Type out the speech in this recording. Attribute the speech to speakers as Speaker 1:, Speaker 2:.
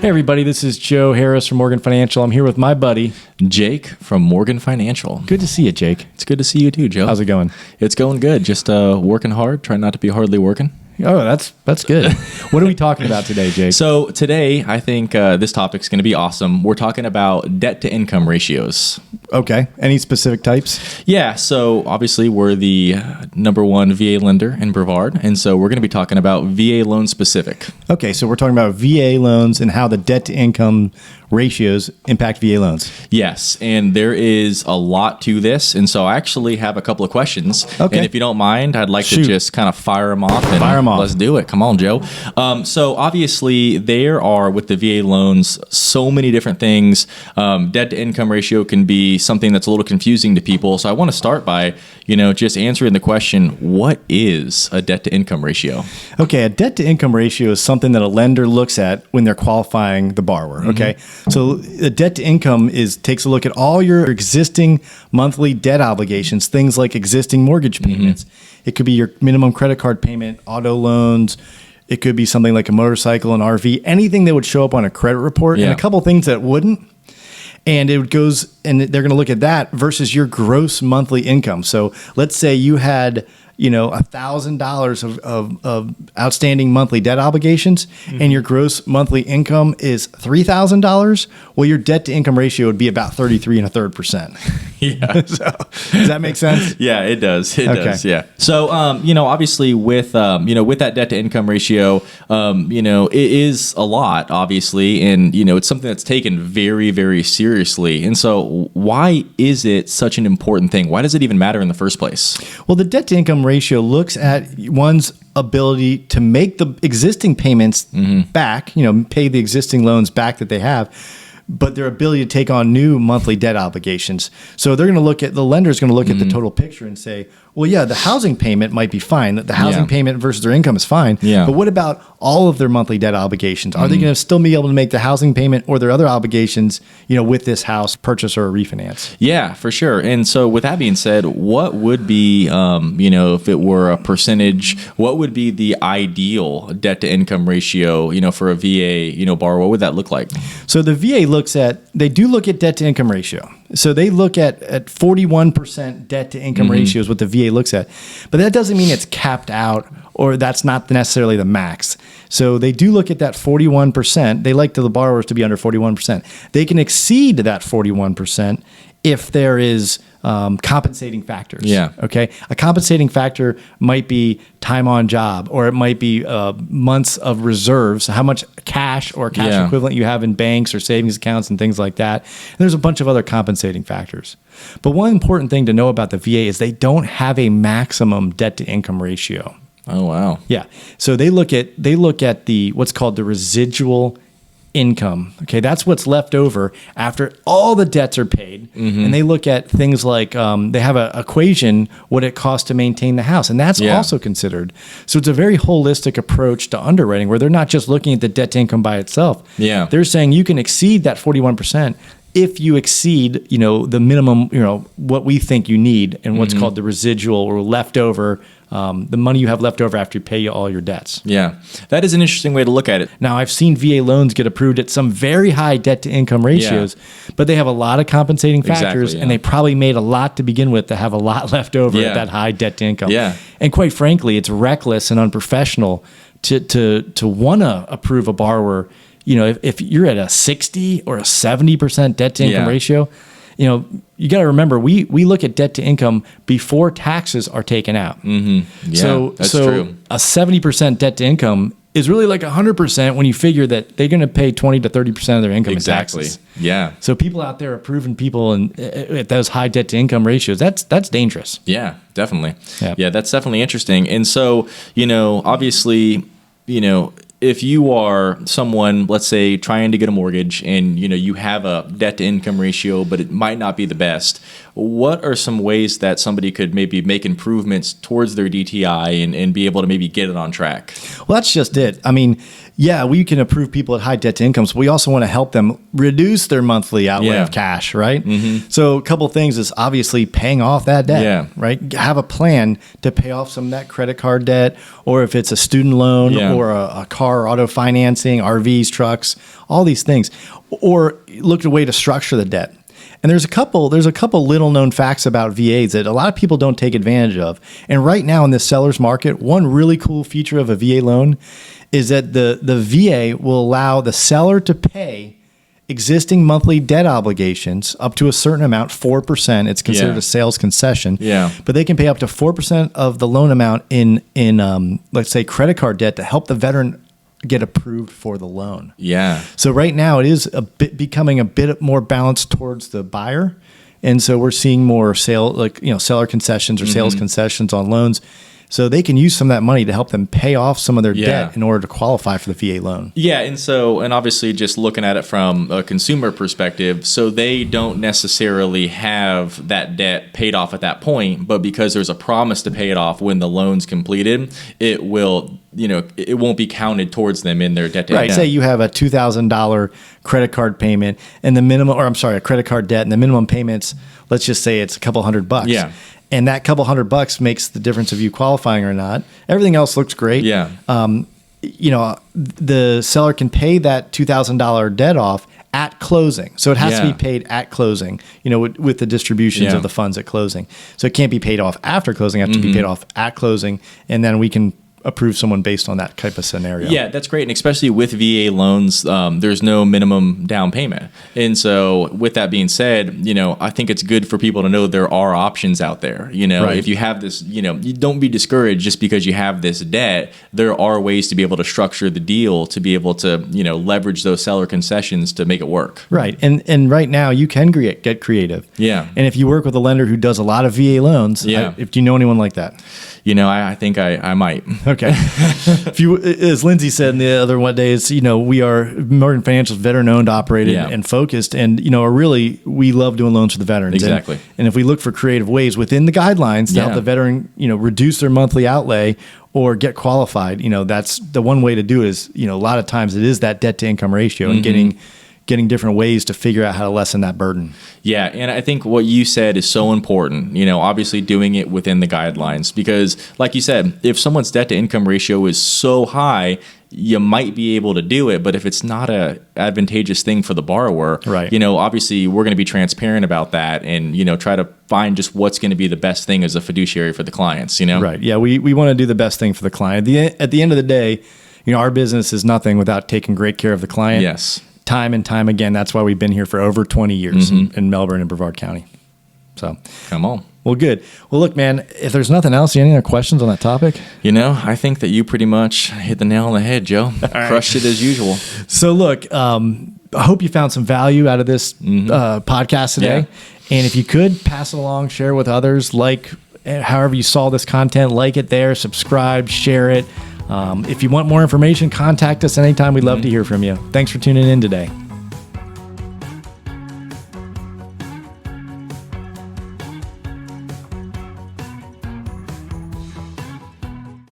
Speaker 1: Hey everybody, this is Joe Harris from Morgan Financial. I'm here with my buddy
Speaker 2: Jake from Morgan Financial.
Speaker 1: Good to see you, Jake.
Speaker 2: It's good to see you too, Joe.
Speaker 1: How's it going?
Speaker 2: It's going good. Just working hard, trying not to be hardly working.
Speaker 1: Oh, that's good. What are we talking about today, Jake?
Speaker 2: So today, I think this topic's going to be awesome. We're talking about debt-to-income ratios.
Speaker 1: Okay. Any specific types?
Speaker 2: Yeah, so obviously we're the number one VA lender in Brvd, and so we're going to be talking about VA loan specific.
Speaker 1: Okay, so we're talking about VA loans and how the debt-to-income ratios impact VA loans.
Speaker 2: Yes, and there is a lot to this, and so I actually have a couple of questions.
Speaker 1: Okay.
Speaker 2: And if you don't mind, I'd like to just kind of fire them off. Let's do it. Come on, Joe. So obviously there are, with the VA loans, so many different things. Debt-to-income ratio can be something that's a little confusing to people. So I want to start by, just answering the question, what is a debt-to-income ratio?
Speaker 1: Okay, a debt-to-income ratio is something that a lender looks at when they're qualifying the borrower, okay? So the debt-to-income takes a look at all your existing monthly debt obligations, things like existing mortgage payments. It could be your minimum credit card payment, auto loans. It could be something like a motorcycle, an RV, anything that would show up on a credit report, and a couple things that wouldn't. And they're going to look at that versus your gross monthly income. So let's say you had, $1,000 of outstanding monthly debt obligations, and your gross monthly income is $3,000. Well, your debt to income ratio would be about 33.33%.
Speaker 2: Yeah.
Speaker 1: So, does that make sense?
Speaker 2: Yeah, it does. It does. Yeah. So, obviously with that debt to income ratio, it is a lot, obviously, and, it's something that's taken very, very seriously. And so why is it such an important thing? Why does it even matter in the first place?
Speaker 1: Well, the debt to income ratio looks at one's ability to make the existing payments back, pay the existing loans back that they have, but their ability to take on new monthly debt obligations. So the lender's going to look at the total picture and say, well, yeah, the housing payment might be fine. The housing payment versus their income is fine.
Speaker 2: Yeah.
Speaker 1: But what about all of their monthly debt obligations? Are they going to still be able to make the housing payment or their other obligations, with this house purchase or a refinance?
Speaker 2: Yeah, for sure. And so with that being said, what would be, if it were a percentage, what would be the ideal debt to income ratio, for a VA, borrower? What would that look like?
Speaker 1: So the VA they do look at debt to income ratio. So they look at 41% debt to income ratio is what the VA looks at. But that doesn't mean it's capped out or that's not necessarily the max. So they do look at that 41%. They like the borrowers to be under 41%. They can exceed that 41% if there is compensating factors.
Speaker 2: Yeah.
Speaker 1: Okay. A compensating factor might be time on job, or it might be months of reserves, how much cash or cash equivalent you have in banks or savings accounts and things like that. And there's a bunch of other compensating factors. But one important thing to know about the VA is they don't have a maximum debt to income ratio.
Speaker 2: Oh, wow.
Speaker 1: Yeah. So they look at what's called the residual income. Okay, that's what's left over after all the debts are paid. And they look at things like they have an equation, what it costs to maintain the house, and that's also considered. So it's a very holistic approach to underwriting where they're not just looking at the debt to income by itself.
Speaker 2: Yeah.
Speaker 1: They're saying you can exceed that 41% if you exceed, the minimum, what we think you need, and what's called the residual or leftover, the money you have left over after you pay all your debts.
Speaker 2: Yeah, that is an interesting way to look at it.
Speaker 1: Now, I've seen VA loans get approved at some very high debt to income ratios, but they have a lot of compensating factors, and they probably made a lot to begin with to have a lot left over at that high debt to income.
Speaker 2: Yeah.
Speaker 1: And quite frankly, it's reckless and unprofessional to want to approve a borrower. If you're at a 60 or a 70% debt to income ratio, you got to remember, we look at debt to income before taxes are taken out.
Speaker 2: Yeah, that's true.
Speaker 1: A 70% debt to income is really like 100% when you figure that they're going to pay 20 to 30% of their income in taxes.
Speaker 2: Yeah.
Speaker 1: So people out there approving people at those high debt to income ratios, that's dangerous.
Speaker 2: Yeah, definitely.
Speaker 1: Yeah,
Speaker 2: that's definitely interesting. And so, obviously, if you are someone, let's say, trying to get a mortgage and, you have a debt to income ratio, but it might not be the best, what are some ways that somebody could maybe make improvements towards their DTI and be able to maybe get it on track?
Speaker 1: Well, that's just it. I mean, yeah, we can approve people at high debt to incomes, but we also want to help them reduce their monthly outlay of cash, right? So a couple of things is obviously paying off that debt, right? Have a plan to pay off some of that credit card debt, or if it's a student loan or a car car, auto financing, RVs, trucks, all these things, or look at a way to structure the debt. And there's a couple little known facts about VAs that a lot of people don't take advantage of. And right now in this seller's market, one really cool feature of a VA loan is that the VA will allow the seller to pay existing monthly debt obligations up to a certain amount, 4%. It's considered a sales concession.
Speaker 2: Yeah.
Speaker 1: But they can pay up to 4% of the loan amount in let's say credit card debt to help the veteran get approved for the loan.
Speaker 2: Yeah.
Speaker 1: So right now it is becoming a bit more balanced towards the buyer. And so we're seeing more seller concessions or sales concessions on loans. So they can use some of that money to help them pay off some of their debt in order to qualify for the VA loan.
Speaker 2: Yeah, and obviously just looking at it from a consumer perspective, so they don't necessarily have that debt paid off at that point, but because there's a promise to pay it off when the loan's completed, it will, it won't be counted towards them in their debt to income.
Speaker 1: Right. Say you have a $2,000 credit card payment and a credit card debt, and the minimum payments, let's just say it's a couple $100.
Speaker 2: Yeah.
Speaker 1: And that couple $100 makes the difference of you qualifying or not. Everything else looks great.
Speaker 2: Yeah.
Speaker 1: The seller can pay that $2,000 debt off at closing. So it has to be paid at closing, with the distributions of the funds at closing. So it can't be paid off after closing. It has to be paid off at closing. And then we can approve someone based on that type of scenario.
Speaker 2: Yeah, that's great. And especially with VA loans, there's no minimum down payment. And so with that being said, I think it's good for people to know there are options out there. If you have this, you don't be discouraged just because you have this debt. There are ways to be able to structure the deal to be able to, leverage those seller concessions to make it work.
Speaker 1: Right. And right now you can get creative.
Speaker 2: Yeah.
Speaker 1: And if you work with a lender who does a lot of VA loans, do you know anyone like that?
Speaker 2: I think I might.
Speaker 1: Okay. As Lindsay said the other one day, we are Morgan Financial's veteran-owned, operated, and focused, and we love doing loans for the veterans.
Speaker 2: Exactly.
Speaker 1: And if we look for creative ways within the guidelines to help the veteran, reduce their monthly outlay or get qualified, that's the one way to do it. Is a lot of times it is that debt to income ratio and getting different ways to figure out how to lessen that burden.
Speaker 2: Yeah, and I think what you said is so important, obviously doing it within the guidelines, because like you said, if someone's debt to income ratio is so high, you might be able to do it, but if it's not a advantageous thing for the borrower,
Speaker 1: right.
Speaker 2: Obviously we're going to be transparent about that and, try to find just what's going to be the best thing as a fiduciary for the clients,
Speaker 1: Right. Yeah, we want to do the best thing for the client. At the end of the day, our business is nothing without taking great care of the client.
Speaker 2: Yes.
Speaker 1: Time and time again. That's why we've been here for over 20 years in Melbourne and Brevard County. So
Speaker 2: come on.
Speaker 1: Well, good. Well, look, man, if there's nothing else, any other questions on that topic?
Speaker 2: I think that you pretty much hit the nail on the head, Joe. Crushed it as usual.
Speaker 1: So look, I hope you found some value out of this podcast today. Yeah. And if you could, pass it along, share with others, however you saw this content, like it there, subscribe, share it. If you want more information, contact us anytime. We'd love to hear from you. Thanks for tuning in today.